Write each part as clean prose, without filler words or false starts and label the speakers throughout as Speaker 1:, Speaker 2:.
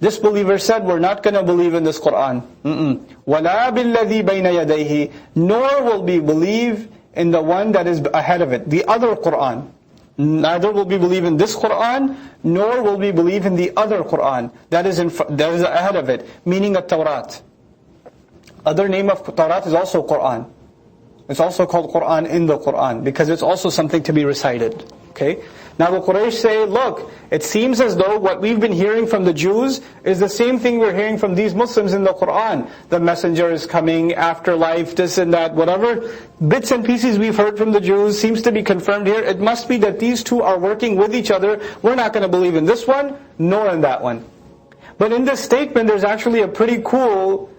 Speaker 1: Disbelievers said, we're not going to believe in this Qur'an. وَلَا بِالَّذِي بَيْنَ يَدَيْهِ, nor will we believe in the one that is ahead of it, the other Qur'an. Neither will we believe in this Qur'an, nor will we believe in the other Qur'an that is ahead of it, meaning the Tawrat. Other name of Tawrat is also Qur'an. It's also called Qur'an in the Qur'an, because it's also something to be recited. Okay? Now the Quraysh say, look, it seems as though what we've been hearing from the Jews is the same thing we're hearing from these Muslims in the Qur'an. The messenger is coming, afterlife, this and that, whatever bits and pieces we've heard from the Jews seems to be confirmed here. It must be that these two are working with each other. We're not going to believe in this one, nor in that one. But in this statement, there's actually a pretty cool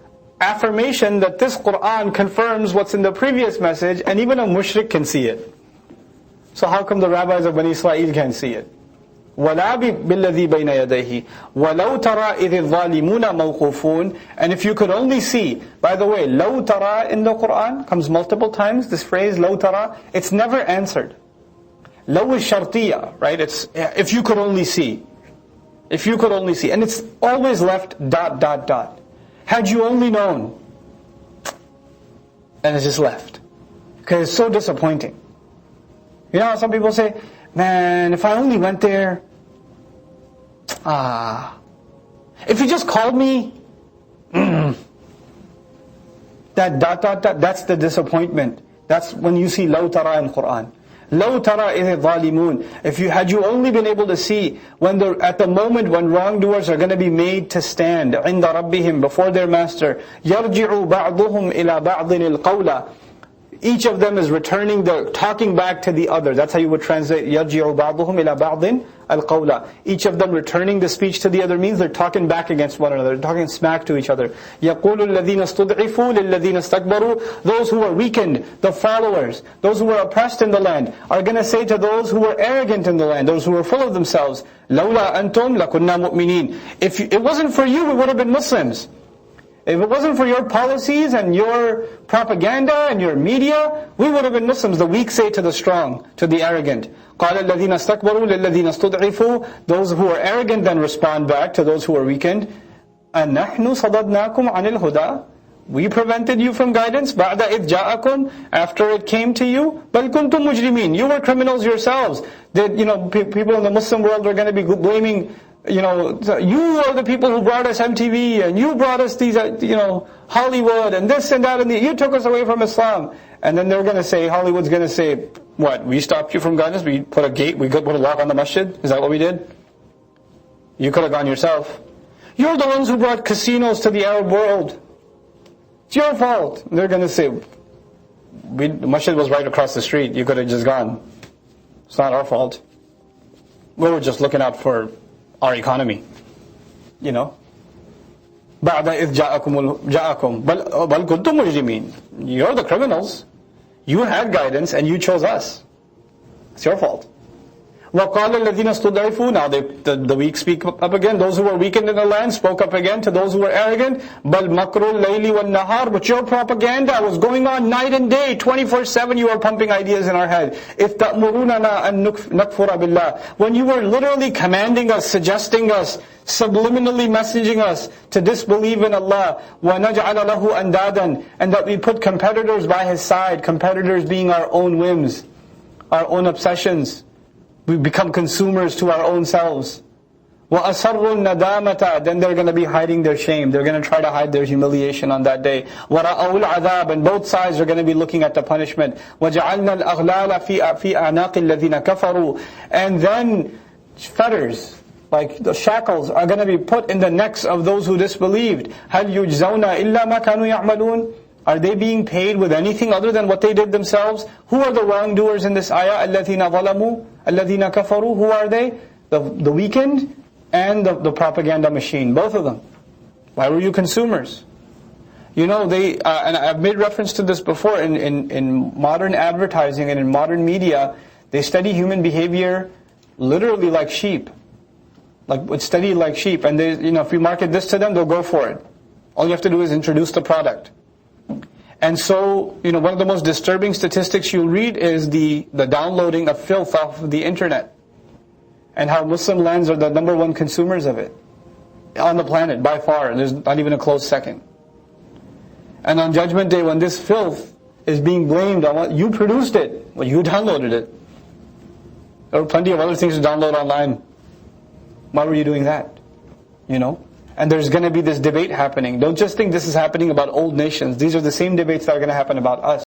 Speaker 1: affirmation that this Qur'an confirms what's in the previous message, and even a mushrik can see it. So how come the rabbis of Bani Israel can't see it? وَلَا بِالَّذِي بَيْنَ يَدَيْهِ وَلَوْ تَرَى إِذِ الظَّالِمُونَ مَوْقُوفُونَ. And if you could only see, by the way, لَوْ تَرَى in the Qur'an comes multiple times, this phrase لَوْ تَرَى, it's never answered. لَوْ is shartiyah, right? It's if you could only see. If you could only see. And it's always left ... Had you only known. And it's just left. Because it's so disappointing. You know how some people say, man, if I only went there, if you just called me, that ... that's the disappointment. That's when you see لَوْ تَرَى in Qur'an. لَوْ تَرَى إِذِ الظَّالِمُونَ. Had you only been able to see at the moment when wrongdoers are going to be made to stand عِنْدَ رَبِّهِمْ, before their master, يَرْجِعُ بَعْضُهُمْ إِلَى بَعْضٍ الْقَوْلَ. Each of them is returning talking back to the other. That's how you would translate يَرْجِعُ بَعْضُهُمْ إِلَى بَعْضٍ الْقَوْلَ. Each of them returning the speech to the other means they're talking back against one another, they're talking smack to each other. يَقُولُ الَّذِينَ اسْتُضْعِفُوا لِلَّذِينَ اسْتَكْبَرُوا. Those who are weakened, the followers, those who were oppressed in the land, are going to say to those who were arrogant in the land, those who were full of themselves, لَوْلَا أَنْتُمْ لَكُنَّا مُؤْمِنِينَ. If it wasn't for you, we would have been Muslims. If it wasn't for your policies and your propaganda and your media, we would have been Muslims. The weak say to the strong, to the arrogant. قَالَ الَّذِينَ اسْتَكْبَرُوا لِلَّذِينَ اسْتُضْعِفُوا. Those who are arrogant then respond back to those who are weakened. أَنَّحْنُ صَدَدْنَاكُمْ عَنِ الْهُدَى. We prevented you from guidance. بَعْدَ إِذْ جَاءَكُمْ. After it came to you. بَلْ كُنْتُمْ مُجْرِمِينَ. You were criminals yourselves. People in the Muslim world are going to be blaming, you are the people who brought us MTV, and you brought us these, Hollywood, and this and that, and you took us away from Islam. And then they're going to say, Hollywood's going to say, what, we stopped you from guidance? We put a gate, we put a lock on the masjid? Is that what we did? You could have gone yourself. You're the ones who brought casinos to the Arab world. It's your fault. And they're going to say, the masjid was right across the street, you could have just gone. It's not our fault. We were just looking out for our economy. بعد إذ جاءكم بل كنتم مجرمين. You're the criminals. You had guidance and you chose us. It's your fault. وَقَالَ الَّذِينَ اسْتُضْعِفُوا. Now the weak speak up again. Those who were weakened in the land spoke up again to those who were arrogant. بَلْ مَكْرُ اللَّيْلِ وَالنَّهَارِ. But your propaganda was going on night and day. 24/7 you were pumping ideas in our head. إِذْ تَأْمُرُونَنَا أَن نَكْفُرَ بِاللَّهِ. When you were literally commanding us, suggesting us, subliminally messaging us to disbelieve in Allah. وَنَجْعَلَ لَهُ أَنْدَادًا. And that we put competitors by His side. Competitors being our own whims, our own obsessions. We become consumers to our own selves. وَأَسَرُّوا النَّدَامَةَ. Then they're going to be hiding their shame. They're going to try to hide their humiliation on that day. وَرَأَوُا الْعَذَابَ. And both sides are going to be looking at the punishment. وَجَعَلْنَا الْأَغْلَالَ فِي أَعْنَاقِ الَّذِينَ كَفَرُوا. And then fetters, like the shackles, are going to be put in the necks of those who disbelieved. هَلْ يُجْزَوْنَ إِلَّا مَا كَانُوا يَعْمَلُونَ. Are they being paid with anything other than what they did themselves? Who are the wrongdoers in this ayah? الَّذِينَ ظَلَمُوا الَّذِينَ كَفَرُوا. Who are they? The weakened and the propaganda machine. Both of them. Why were you consumers? And I've made reference to this before, in modern advertising and in modern media, they study human behavior literally like sheep. Study like sheep. And if you market this to them, they'll go for it. All you have to do is introduce the product. And so, one of the most disturbing statistics you'll read is the downloading of filth off of the internet. And how Muslim lands are the number one consumers of it. on the planet, by far. There's not even a close second. And on Judgment Day, when this filth is being blamed on what you produced it, well, you downloaded it. There are plenty of other things to download online. Why were you doing that? You know? And there's going to be this debate happening. Don't just think this is happening about old nations. These are the same debates that are going to happen about us.